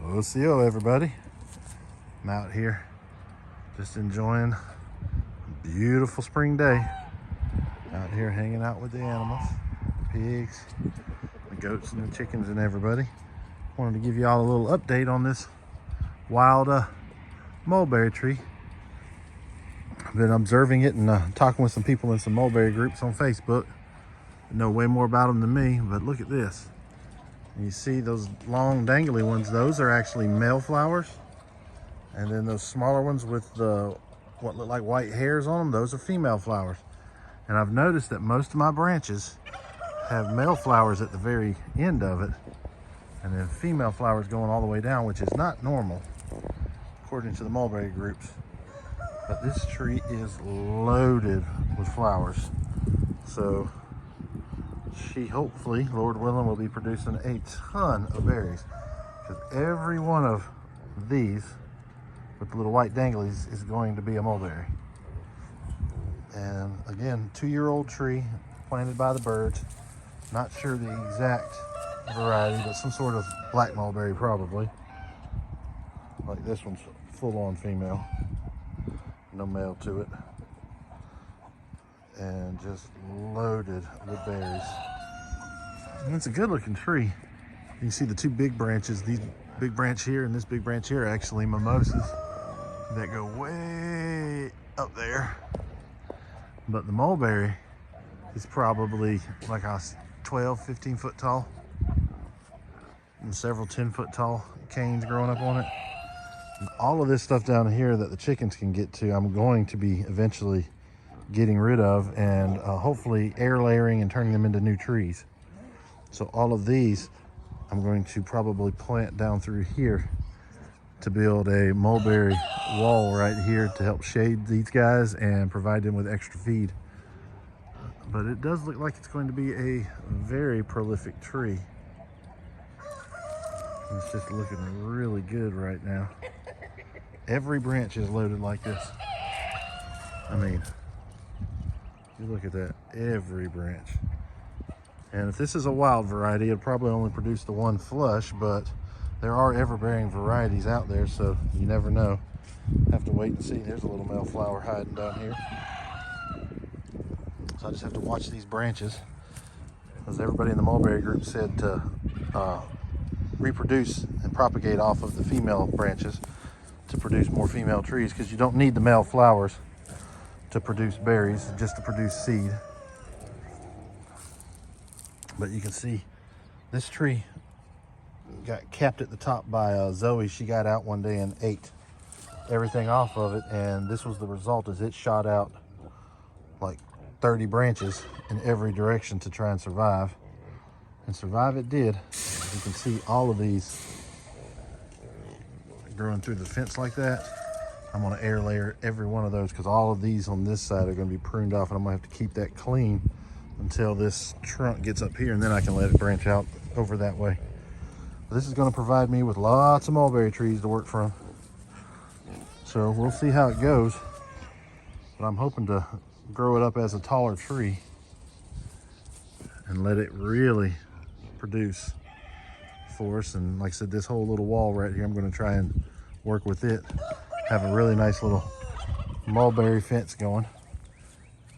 Ocio, everybody. I'm out here just enjoying a beautiful spring day. Out here hanging out with the animals, the pigs, the goats and the chickens and everybody. Wanted to give you all a little update on this wild mulberry tree. I've been observing it and talking with some people in some mulberry groups on Facebook. They know way more about them than me, but look at this. You see those long dangly ones, those are actually male flowers. And then those smaller ones with the what look like white hairs on them, those are female flowers. And I've noticed that most of my branches have male flowers at the very end of it, and then female flowers going all the way down, which is not normal according to the mulberry groups. But this tree is loaded with flowers. So she hopefully, Lord willing, will be producing a ton of berries, because every one of these with the little white danglies is going to be a mulberry. And again, 2-year-old tree planted by the birds. Not sure the exact variety, but some sort of black mulberry probably. Like this one's full-on female, no male to it, and just loaded with berries. And it's a good-looking tree. You can see the two big branches. These big branch here and this big branch here are actually mimosas that go way up there. But the mulberry is probably like a 12, 15 foot tall, and several 10-foot tall canes growing up on it. And all of this stuff down here that the chickens can get to, I'm going to be eventually getting rid of, and hopefully air layering and turning them into new trees. So all of these I'm going to probably plant down through here to build a mulberry wall right here to help shade these guys and provide them with extra feed. But it does look like it's going to be a very prolific tree. It's just looking really good right now. Every branch is loaded like this. I mean, you look at that, every branch. And if this is a wild variety, it'll probably only produce the one flush, but there are ever-bearing varieties out there, so you never know. Have to wait and see. There's a little male flower hiding down here. So I just have to watch these branches, as everybody in the mulberry group said to reproduce and propagate off of the female branches to produce more female trees, because you don't need the male flowers to produce berries, just to produce seed. But you can see this tree got capped at the top by Zoe. She got out one day and ate everything off of it, and this was the result. Is it shot out like 30 branches in every direction to try and survive, and survive it did. As you can see, all of these growing through the fence like that. I'm going to air layer every one of those, because all of these on this side are going to be pruned off, and I'm going to have to keep that clean until this trunk gets up here, and then I can let it branch out over that way. This is going to provide me with lots of mulberry trees to work from. So we'll see how it goes, but I'm hoping to grow it up as a taller tree and let it really produce for us. And like I said, this whole little wall right here, I'm going to try and work with it, have a really nice little mulberry fence going.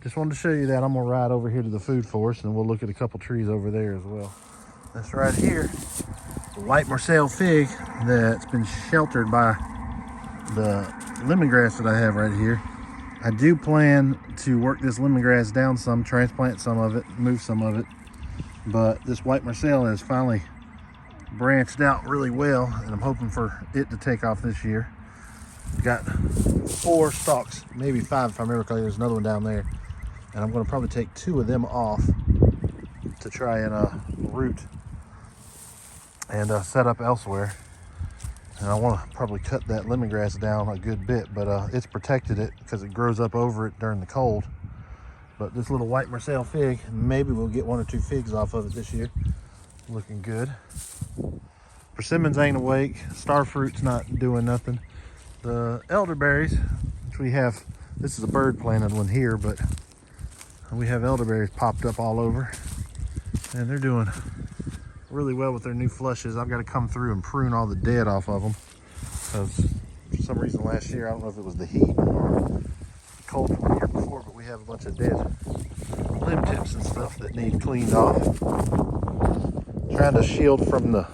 Just wanted to show you that. I'm gonna ride over here to the food forest, and we'll look at a couple trees over there as well. This right here, the white Marseille fig that's been sheltered by the lemongrass that I have right here. I do plan to work this lemongrass down some, transplant some of it, move some of it. But this white Marseille has finally branched out really well, and I'm hoping for it to take off this year. Got 4 stalks, maybe 5 if I remember correctly. There's another one down there. And I'm going to probably take 2 of them off to try and root and set up elsewhere. And I want to probably cut that lemongrass down a good bit, but it's protected it because it grows up over it during the cold. But this little white Marseille fig, maybe we'll get 1 or 2 figs off of it this year. Looking good. Persimmons ain't awake. Starfruit's not doing nothing. The elderberries, which we have, this is a bird planted one here, but we have elderberries popped up all over, and they're doing really well with their new flushes. I've got to come through and prune all the dead off of them, because for some reason last year, I don't know if it was the heat or cold from the year before, but we have a bunch of dead limb tips and stuff that need cleaned off. Trying to shield from the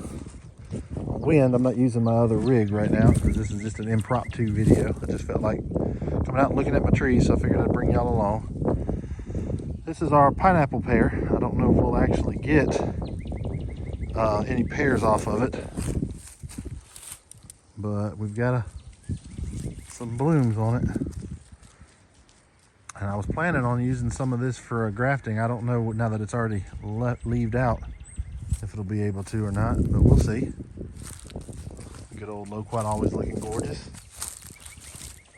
wind. I'm not using my other rig right now because this is just an impromptu video. I just felt like coming out and looking at my trees, so I figured I'd bring y'all along. This is our pineapple pear. I don't know if we'll actually get any pears off of it, but we've got some blooms on it. And I was planning on using some of this for grafting. I don't know now that it's already leaved out if it'll be able to or not, but we'll see. Good old loquat, always looking gorgeous.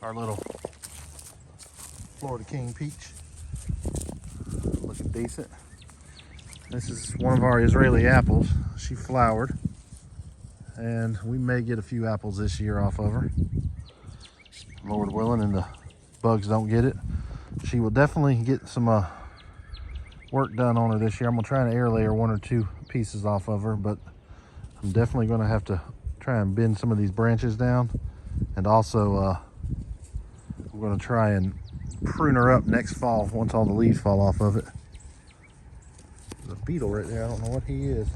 Our little Florida King peach, looking decent. This is one of our Israeli apples. She flowered, and we may get a few apples this year off of her, Lord willing, and the bugs don't get it. She will definitely get some work done on her this year. I'm gonna try and air layer 1 or 2 pieces off of her, but I'm definitely gonna have to try and bend some of these branches down, and also we're gonna try and prune her up next fall once all the leaves fall off of it. There's a beetle right there. I don't know what he is.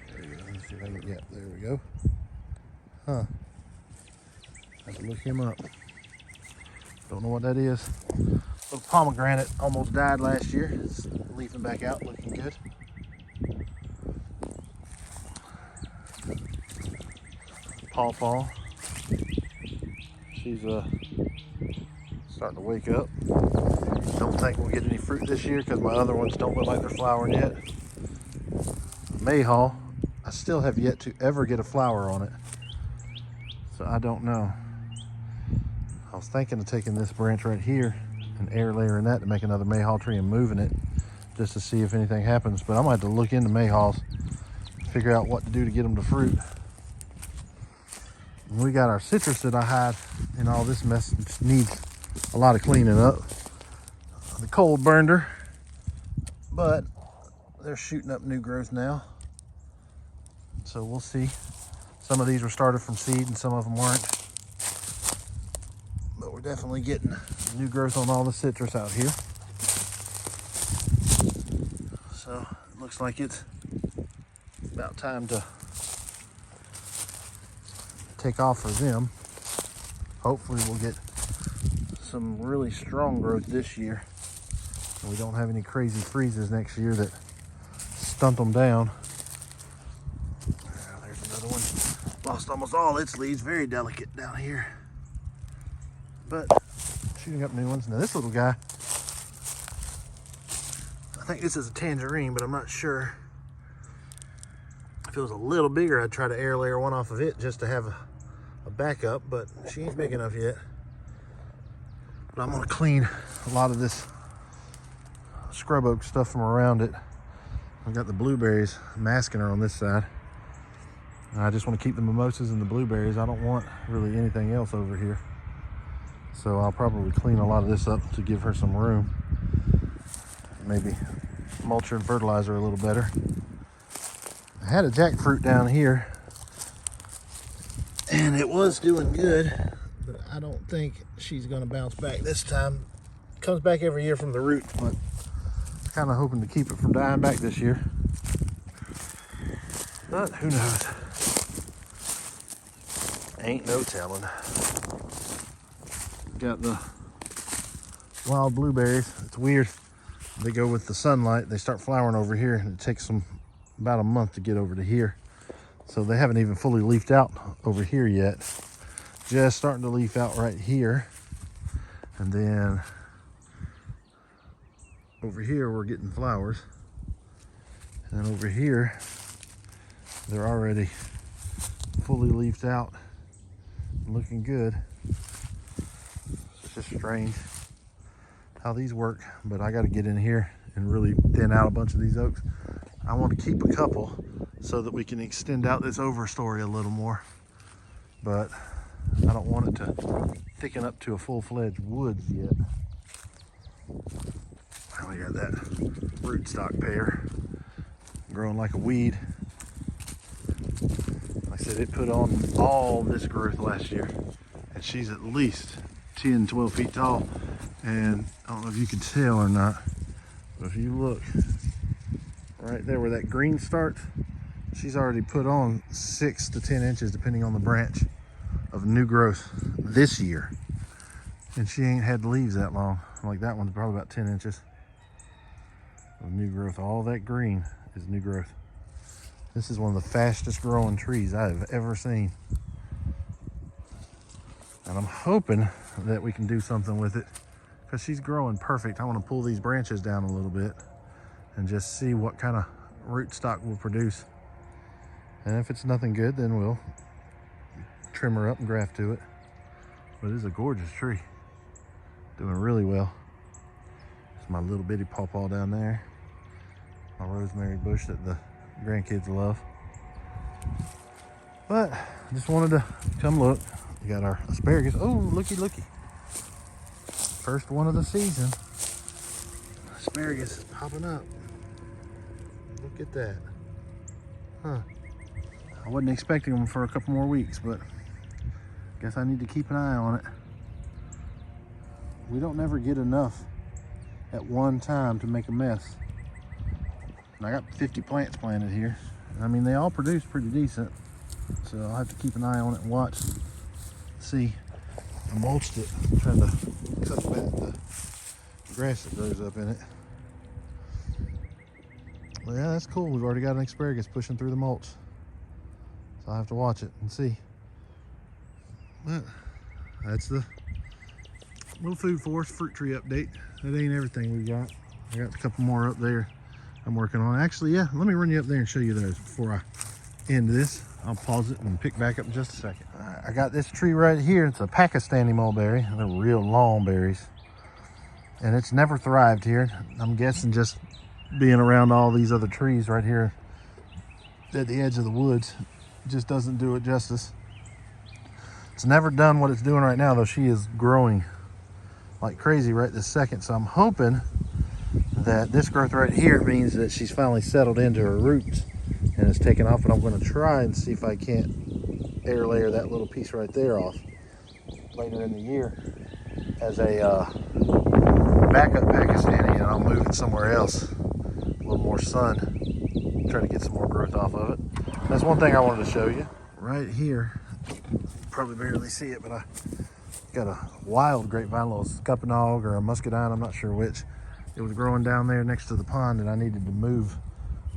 There we go. Let's see if I can get, there we go. Huh. I have to look him up. Don't know what that is. Little pomegranate almost died last year. It's leafing back out, looking good. Pawpaw. She's starting to wake up. Don't think we'll get any fruit this year because my other ones don't look like they're flowering yet. Mayhaw, I still have yet to ever get a flower on it, so I don't know. I was thinking of taking this branch right here and air layering that to make another mayhaw tree and moving it just to see if anything happens, but I'm gonna have to look into mayhaws, figure out what to do to get them to fruit. And we got our citrus that I hide in all this mess. It just needs a lot of cleaning up. The cold burned her, but they're shooting up new growth now, so we'll see. Some of these were started from seed and some of them weren't, but we're definitely getting new growth on all the citrus out here. So it looks like it's about time to take off for them. Hopefully we'll get some really strong growth this year, and we don't have any crazy freezes next year that stunt them down. There's another one. Lost almost all its leaves. Very delicate down here, but shooting up new ones. Now this little guy, I think this is a tangerine, but I'm not sure. If it was a little bigger, I'd try to air layer one off of it just to have a backup, but she ain't big enough yet. But I'm gonna clean a lot of this scrub oak stuff from around it. I've got the blueberries masking her on this side. And I just want to keep the mimosas and the blueberries. I don't want really anything else over here. So I'll probably clean a lot of this up to give her some room. Maybe mulch her and fertilize her a little better. I had a jackfruit down here, and it was doing good, but I don't think she's gonna bounce back this time. Comes back every year from the root, but kind of hoping to keep it from dying back this year. But who knows? Ain't no telling. Got the wild blueberries. It's weird. They go with the sunlight. They start flowering over here, and it takes them about a month to get over to here. So they haven't even fully leafed out over here yet. Just starting to leaf out right here. And then over here, we're getting flowers. And then over here, they're already fully leafed out, looking good. It's just strange how these work, but I got to get in here and really thin out a bunch of these oaks. I want to keep a couple so that we can extend out this overstory a little more, but I don't want it to thicken up to a full-fledged woods yet. We got that rootstock pear. growing like a weed. Like I said, it put on all this growth last year, and she's at least 10, 12 feet tall. And I don't know if you can tell or not, but if you look right there where that green starts, she's already put on 6 to 10 inches, depending on the branch, of new growth this year. And she ain't had leaves that long. Like that one's probably about 10 inches of new growth. All that green is new growth. This is one of the fastest growing trees I've ever seen. And I'm hoping that we can do something with it, because she's growing perfect. I want to pull these branches down a little bit and just see what kind of rootstock we'll produce. And if it's nothing good, then we'll trim her up and graft to it. But it is a gorgeous tree. Doing really well. It's my little bitty pawpaw down there. My rosemary bush that the grandkids love. But I just wanted to come look. We got our asparagus. Oh, looky. First one of the season. Asparagus is popping up. Look at that. Huh. I wasn't expecting them for a couple more weeks, but guess I need to keep an eye on it. We don't never get enough at one time to make a mess. And I got 50 plants planted here. I mean, they all produce pretty decent. So I'll have to keep an eye on it and watch. See, I mulched it, trying to cut back the grass that grows up in it. Well, yeah, that's cool. We've already got an asparagus pushing through the mulch. So I'll have to watch it and see. But that's the little food forest fruit tree update. That ain't everything we got. I got a couple more up there I'm working on. Actually, yeah, let me run you up there and show you those before I end this. I'll pause it and pick back up in just a second. I got this tree right here. It's a Pakistani mulberry. They're real long berries. And it's never thrived here. I'm guessing just being around all these other trees right here at the edge of the woods just doesn't do it justice. It's never done what it's doing right now, though. She is growing like crazy right this second. So I'm hoping that this growth right here means that she's finally settled into her roots and it's taken off. And I'm going to try and see if I can't air layer that little piece right there off later in the year as a backup Pakistani, and I'll move it somewhere else, a little more sun, try to get some more growth off of it. That's one thing I wanted to show you right here. Probably barely see it, but I got a wild grapevine, a little scuppernong or a muscadine, I'm not sure which. It was growing down there next to the pond, and I needed to move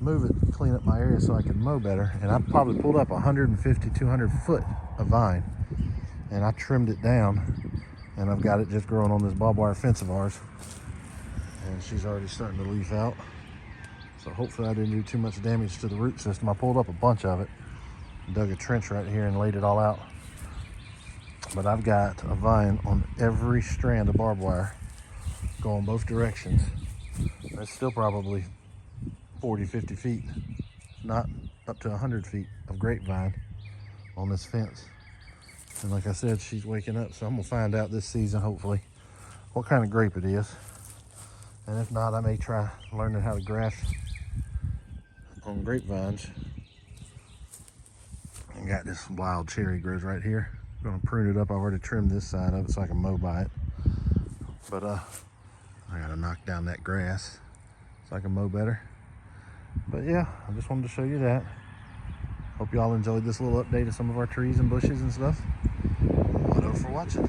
it, clean up my area so I could mow better. And I probably pulled up 150, 200 foot of vine, and I trimmed it down, and I've got it just growing on this barbed wire fence of ours. And she's already starting to leaf out. So hopefully I didn't do too much damage to the root system. I pulled up a bunch of it, dug a trench right here and laid it all out. But I've got a vine on every strand of barbed wire going both directions. That's still probably 40, 50 feet, not up to 100 feet of grapevine on this fence. And like I said, she's waking up, so I'm gonna find out this season, hopefully, what kind of grape it is. And if not, I may try learning how to graft on grapevines. I got this wild cherry grows right here. I'm gonna prune it up. I've already trimmed this side of it so I can mow by it. But I gotta knock down that grass so I can mow better. But yeah, I just wanted to show you that. Hope y'all enjoyed this little update of some of our trees and bushes and stuff. Wado for watching.